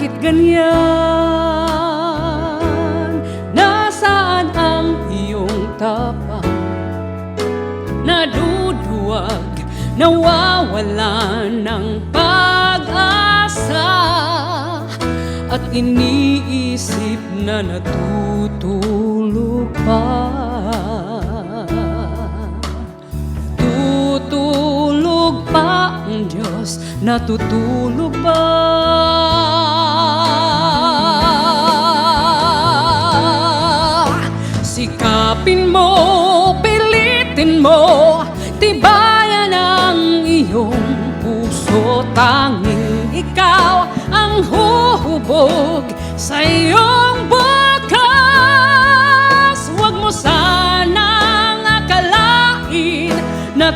bakit ganyan? Nasaan ang iyong tapang? Naduduwag, nawawalan ng pag-asa, at iniisip na natutulog pa. Tutulog pa ang Diyos, natutulog pa. Sikapin mo, pilitin mo, tibayan ang iyong puso. Tanging ikaw ang huhubog sa iyong bukas. Huwag mo sanang akalain na